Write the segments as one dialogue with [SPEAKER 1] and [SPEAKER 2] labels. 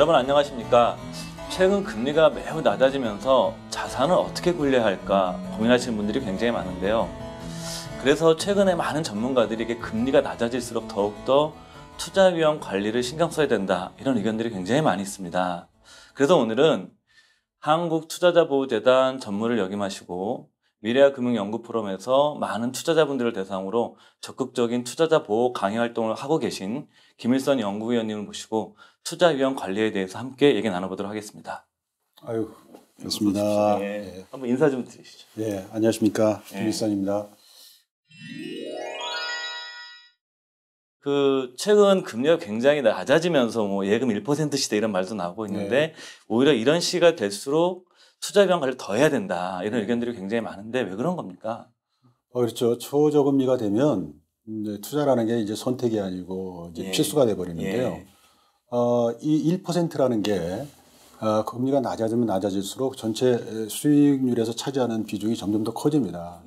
[SPEAKER 1] 여러분 안녕하십니까? 최근 금리가 매우 낮아지면서 자산을 어떻게 굴려야 할까 고민하시는 분들이 굉장히 많은데요. 그래서 최근에 많은 전문가들이 이게 금리가 낮아질수록 더욱더 투자 위험 관리를 신경 써야 된다, 이런 의견들이 굉장히 많이 있습니다. 그래서 오늘은 한국투자자보호재단 전무를 역임하시고 미래금융연구포럼에서 많은 투자자분들을 대상으로 적극적인 투자자 보호 강의 활동을 하고 계신 김일선 연구위원님을 모시고 투자 위험 관리에 대해서 함께 얘기 나눠보도록 하겠습니다.
[SPEAKER 2] 아유, 좋습니다.
[SPEAKER 1] 네. 한번 인사 좀 드리시죠.
[SPEAKER 2] 네, 안녕하십니까. 김일선입니다.
[SPEAKER 1] 최근 금리가 굉장히 낮아지면서 예금 1% 시대 이런 말도 나오고 있는데 오히려 이런 시기가 될수록 투자 위험 관리를 더 해야 된다, 이런 의견들이 굉장히 많은데 왜 그런 겁니까?
[SPEAKER 2] 그렇죠. 초저금리가 되면 이제 투자라는 게 이제 선택이 아니고 이제 필수가 돼버리는데요. 이 1%라는 게 금리가 낮아지면 낮아질수록 전체 수익률에서 차지하는 비중이 점점 더 커집니다.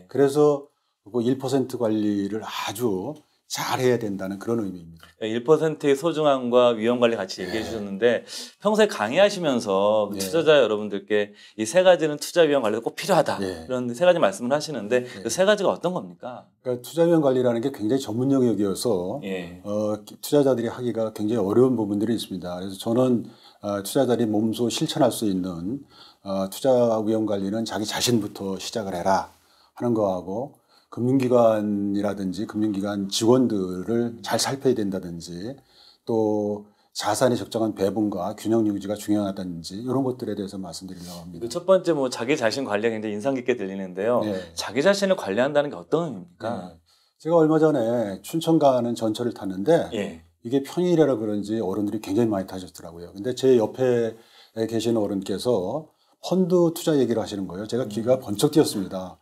[SPEAKER 2] 그래서 그 1% 관리를 아주 잘해야 된다는 그런 의미입니다.
[SPEAKER 1] 1%의 소중함과 위험 관리 같이 얘기해 주셨는데 평소에 강의하시면서 투자자 여러분들께 이 세 가지는 투자 위험 관리가 꼭 필요하다, 이런 세 가지 말씀을 하시는데 그 세 가지가 어떤 겁니까?
[SPEAKER 2] 그러니까 투자 위험 관리라는 게 굉장히 전문 영역이어서 투자자들이 하기가 굉장히 어려운 부분들이 있습니다. 그래서 저는 투자자들이 몸소 실천할 수 있는 투자 위험 관리는 자기 자신부터 시작을 해라 하는 거하고, 금융기관이라든지 금융기관 직원들을 잘 살펴야 된다든지, 또 자산의 적정한 배분과 균형 유지가 중요하다든지, 이런 것들에 대해서 말씀드리려고 합니다.
[SPEAKER 1] 첫 번째 자기 자신 관리가 굉장히 인상 깊게 들리는데요. 자기 자신을 관리한다는 게 어떤 의미입니까?
[SPEAKER 2] 제가 얼마 전에 춘천 가는 전철을 탔는데 이게 평일이라 그런지 어른들이 굉장히 많이 타셨더라고요. 근데 제 옆에 계신 어른께서 펀드 투자 얘기를 하시는 거예요. 제가 귀가 번쩍 띄었습니다.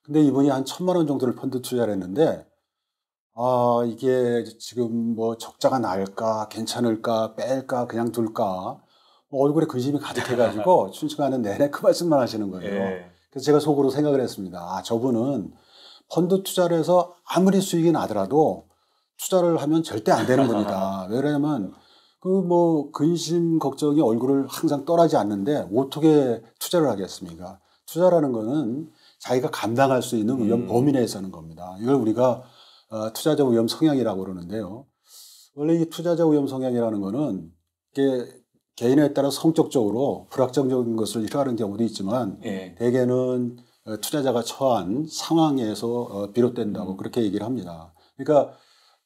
[SPEAKER 2] 근데 이분이 한 1,000만 원 정도를 펀드 투자를 했는데, 이게 지금 적자가 날까, 괜찮을까, 뺄까, 그냥 둘까, 얼굴에 근심이 가득해가지고 춘천 가는 내내 그 말씀만 하시는 거예요. 그래서 제가 속으로 생각을 했습니다. 저분은 펀드 투자를 해서 아무리 수익이 나더라도 투자를 하면 절대 안 되는 분이다. 왜냐면 근심 걱정이 얼굴을 항상 떠나지 않는데 어떻게 투자를 하겠습니까? 투자라는 거는 자기가 감당할 수 있는 위험 범위 내에서 하는 겁니다. 이걸 우리가 투자자 위험 성향이라고 그러는데요. 원래 이 투자자 위험 성향이라는 거는 이게 개인에 따라 성격적으로 불확정적인 것을 싫어하는 경우도 있지만 대개는 투자자가 처한 상황에서 비롯된다고 그렇게 얘기를 합니다. 그러니까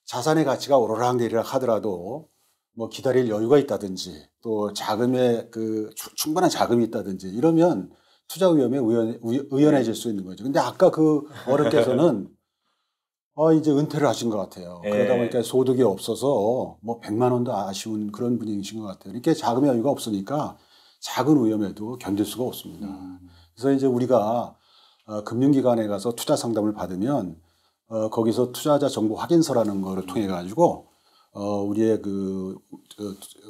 [SPEAKER 2] 자산의 가치가 오르락내리락 하더라도 기다릴 여유가 있다든지, 또 자금에 충분한 자금이 있다든지 이러면 투자 위험에 의연해질 수 있는 거죠. 근데 아까 그 어른께서는 이제 은퇴를 하신 것 같아요. 그러다 보니까 소득이 없어서 100만 원도 아쉬운 그런 분이신 것 같아요. 이렇게 자금의 여유가 없으니까 작은 위험에도 견딜 수가 없습니다. 그래서 이제 우리가 금융기관에 가서 투자 상담을 받으면 거기서 투자자 정보 확인서라는 거를 통해 가지고 우리의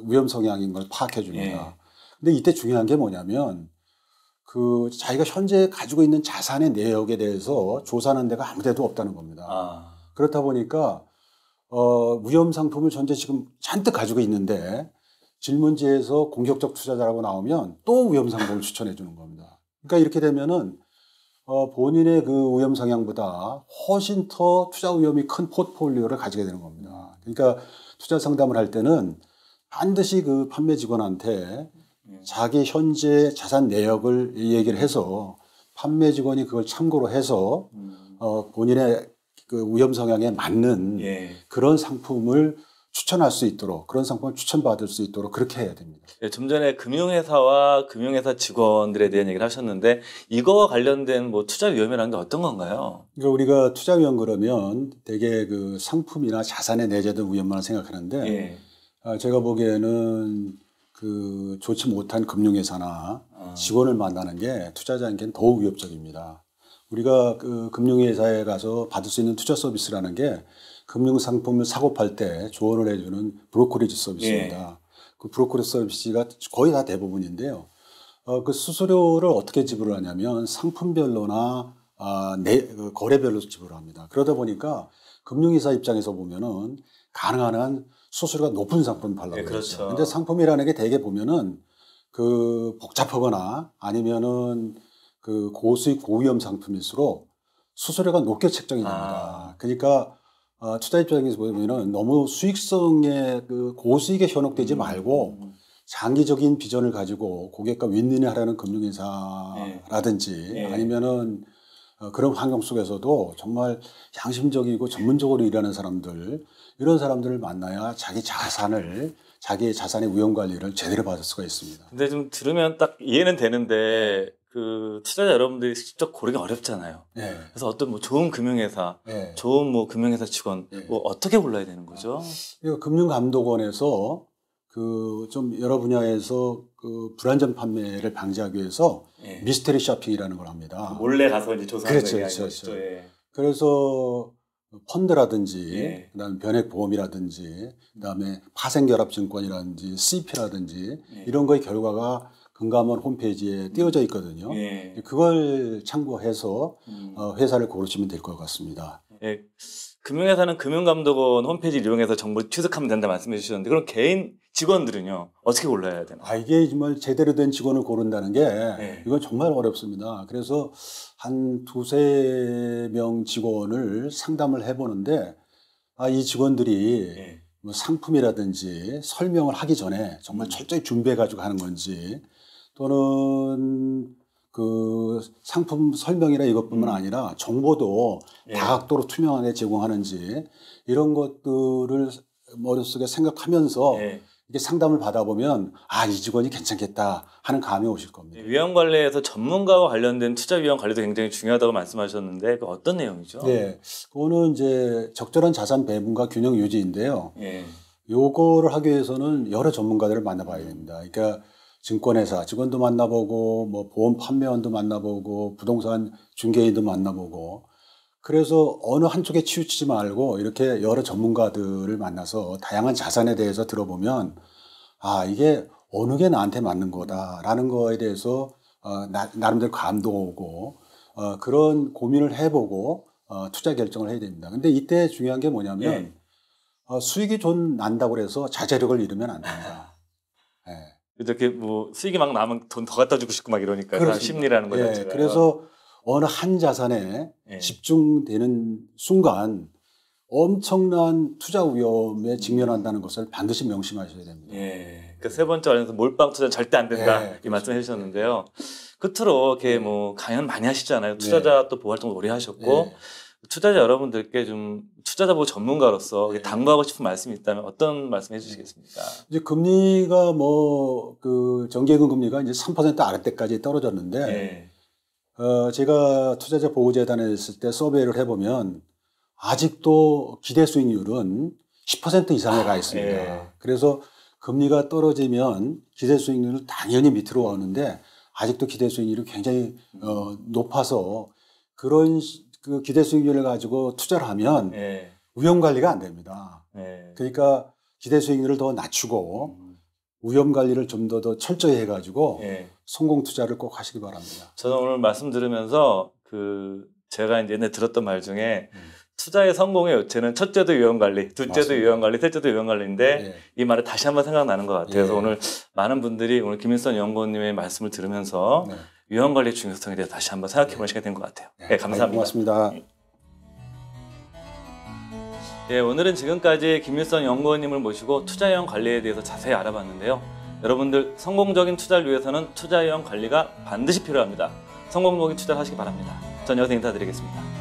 [SPEAKER 2] 위험 성향인 걸 파악해 줍니다. 근데 이때 중요한 게 뭐냐면 자기가 현재 가지고 있는 자산의 내역에 대해서 조사하는 데가 아무 데도 없다는 겁니다. 그렇다 보니까 위험 상품을 현재 지금 잔뜩 가지고 있는데 질문지에서 공격적 투자자라고 나오면 또 위험 상품을 추천해 주는 겁니다. 그러니까 이렇게 되면은 본인의 그 위험 성향보다 훨씬 더 투자 위험이 큰 포트폴리오를 가지게 되는 겁니다. 그러니까 투자 상담을 할 때는 반드시 그 판매 직원한테 자기 현재 자산 내역을 얘기를 해서 판매 직원이 그걸 참고로 해서 본인의 그 위험 성향에 맞는 그런 상품을 추천할 수 있도록, 그런 상품을 추천받을 수 있도록 그렇게 해야 됩니다.
[SPEAKER 1] 좀 전에 금융회사와 금융회사 직원들에 대한 얘기를 하셨는데 이거와 관련된 투자 위험이라는 게 어떤 건가요?
[SPEAKER 2] 그러니까 우리가 투자 위험 그러면 되게 그 상품이나 자산에 내재된 위험만 생각하는데 제가 보기에는 좋지 못한 금융회사나 직원을 만나는 게 투자자에게는 더욱 위협적입니다. 우리가 금융회사에 가서 받을 수 있는 투자 서비스라는 게 금융상품을 사고 팔 때 조언을 해주는 브로커리지 서비스입니다. 그 브로커리지 서비스가 거의 다 대부분인데요. 그 수수료를 어떻게 지불을 하냐면 상품별로나 거래별로 지불을 합니다. 그러다 보니까 금융회사 입장에서 보면은 가능한 한 수수료가 높은 상품 팔라고
[SPEAKER 1] 네,
[SPEAKER 2] 그러죠.
[SPEAKER 1] 그렇죠.
[SPEAKER 2] 근데 상품이라는 게 대개 보면은 그 복잡하거나 아니면은 그 고수익 고위험 상품일수록 수수료가 높게 책정이 됩니다. 그러니까 투자 입장에서 보면은 너무 수익성에 그 고수익에 현혹되지 말고 장기적인 비전을 가지고 고객과 윈윈을 하려는 금융회사라든지
[SPEAKER 1] 네.
[SPEAKER 2] 아니면은 그런 환경 속에서도 정말 양심적이고 전문적으로 일하는 사람들, 이런 사람들을 만나야 자기의 자산의 위험 관리를 제대로 받을 수가 있습니다.
[SPEAKER 1] 근데 좀 들으면 딱 이해는 되는데 그 투자자 여러분들이 직접 고르기 어렵잖아요.
[SPEAKER 2] 네.
[SPEAKER 1] 그래서 어떤 뭐 좋은 금융회사,
[SPEAKER 2] 네.
[SPEAKER 1] 좋은 뭐 금융회사 직원
[SPEAKER 2] 네.
[SPEAKER 1] 뭐 어떻게 골라야 되는 거죠?
[SPEAKER 2] 금융감독원에서 그 좀 여러 분야에서 그 불안전 판매를 방지하기 위해서
[SPEAKER 1] 네.
[SPEAKER 2] 미스테리 쇼핑이라는 걸 합니다.
[SPEAKER 1] 몰래 가서 이제 조사하는
[SPEAKER 2] 그렇죠,
[SPEAKER 1] 거예요.
[SPEAKER 2] 그렇죠. 그래서 펀드라든지,
[SPEAKER 1] 예.
[SPEAKER 2] 그다음에 변액보험이라든지, 그다음에 파생결합증권이라든지, CP라든지
[SPEAKER 1] 예.
[SPEAKER 2] 이런 거의 결과가 금감원 홈페이지에 띄워져 있거든요.
[SPEAKER 1] 예.
[SPEAKER 2] 그걸 참고해서 회사를 고르시면 될 것 같습니다.
[SPEAKER 1] 예. 금융회사는 금융감독원 홈페이지를 이용해서 정보를 취득하면 된다 말씀해 주셨는데 그럼 개인 직원들은요 어떻게 골라야 되나요?
[SPEAKER 2] 이게 정말 제대로 된 직원을 고른다는 게
[SPEAKER 1] 네.
[SPEAKER 2] 이건 정말 어렵습니다. 그래서 한 두세 명 직원을 상담을 해보는데 이 직원들이
[SPEAKER 1] 네.
[SPEAKER 2] 뭐 상품이라든지 설명을 하기 전에 정말 철저히 준비해가지고 하는 건지 또는 그 상품 설명이나 이것뿐만 아니라 정보도
[SPEAKER 1] 예.
[SPEAKER 2] 다각도로 투명하게 제공하는지 이런 것들을 머릿속에 생각하면서
[SPEAKER 1] 예.
[SPEAKER 2] 이게 상담을 받아보면 이 직원이 괜찮겠다 하는 감이 오실 겁니다.
[SPEAKER 1] 위험 관리에서 전문가와 관련된 투자 위험 관리도 굉장히 중요하다고 말씀하셨는데 그 어떤 내용이죠?
[SPEAKER 2] 네, 그거는 이제 적절한 자산 배분과 균형 유지인데요.
[SPEAKER 1] 예.
[SPEAKER 2] 요거를 하기 위해서는 여러 전문가들을 만나봐야 됩니다. 그러니까 증권회사 직원도 만나보고 뭐 보험 판매원도 만나보고 부동산 중개인도 만나보고 그래서 어느 한쪽에 치우치지 말고 이렇게 여러 전문가들을 만나서 다양한 자산에 대해서 들어보면 이게 어느 게 나한테 맞는 거다라는 거에 대해서 나름대로 감도 오고 그런 고민을 해보고 투자 결정을 해야 됩니다. 근데 이때 중요한 게 뭐냐면 수익이 좀 난다고 해서 자제력을 잃으면 안 됩니다. 네.
[SPEAKER 1] 이렇게 뭐 수익이 막 나면 돈 더 갖다 주고 싶고 막 이러니까 사람 심리라는 거죠.
[SPEAKER 2] 예, 그래서 어느 한 자산에 집중되는 순간 엄청난 투자 위험에 직면한다는 것을 반드시 명심하셔야 됩니다.
[SPEAKER 1] 예. 그 세 번째 관련해서 몰빵 투자는 절대 안 된다 이 말씀 해주셨는데요. 끝으로 이렇게 뭐 강연 많이 하시잖아요. 투자자 또 보호 활동 오래 하셨고 투자자 여러분들께 좀 투자자 보호 전문가로서 당부하고 싶은 말씀이 있다면 어떤 말씀 해주시겠습니까?
[SPEAKER 2] 이제 금리가 그 정기예금 금리가 이제 3% 아래때까지 떨어졌는데 제가 투자자 보호재단에 있을 때 서베이를 해보면 아직도 기대 수익률은 10% 이상에 가 있습니다. 그래서 금리가 떨어지면 기대 수익률은 당연히 밑으로 오는데 아직도 기대 수익률이 굉장히 높아서 그런 그 기대 수익률을 가지고 투자를 하면 위험 관리가 안 됩니다. 그러니까 기대 수익률을 더 낮추고 위험 관리를 좀 더 철저히 해가지고 성공 투자를 꼭 하시기 바랍니다.
[SPEAKER 1] 저는 오늘 말씀 들으면서 제가 이제 옛날에 들었던 말 중에 투자의 성공의 요체는 첫째도 위험 관리, 둘째도
[SPEAKER 2] 맞습니다.
[SPEAKER 1] 위험 관리, 셋째도 위험 관리인데 이 말을 다시 한번 생각나는 것 같아요. 그래서 오늘 많은 분들이 오늘 김일선 연구원님의 말씀을 들으면서 위험 관리의 중요성에 대해서 다시 한번 생각해보는 시간이 된 것 같아요. 감사합니다.
[SPEAKER 2] 고맙습니다.
[SPEAKER 1] 오늘은 지금까지 김일선 연구원님을 모시고 투자위험 관리에 대해서 자세히 알아봤는데요. 여러분들 성공적인 투자를 위해서는 투자위험 관리가 반드시 필요합니다. 성공적인 투자를 하시기 바랍니다. 전 여기서 인사드리겠습니다.